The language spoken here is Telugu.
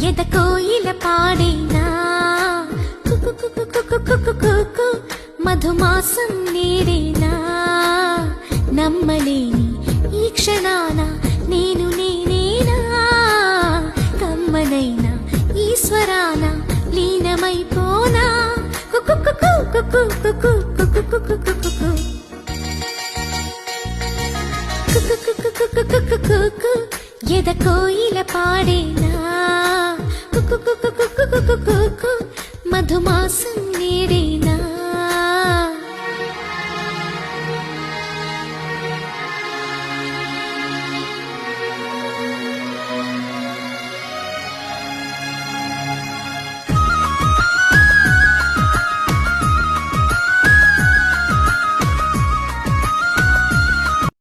ఎద కోయిల పాడేనా మధుమాసం నేడేనా నమ్మలేని ఈ క్షణాన నేను నేనేనా కమ్మనైనా ఈశ్వరాన లీనమైపోనా ఎద కోయిల పాడేనా మధుమాసం నేడేనా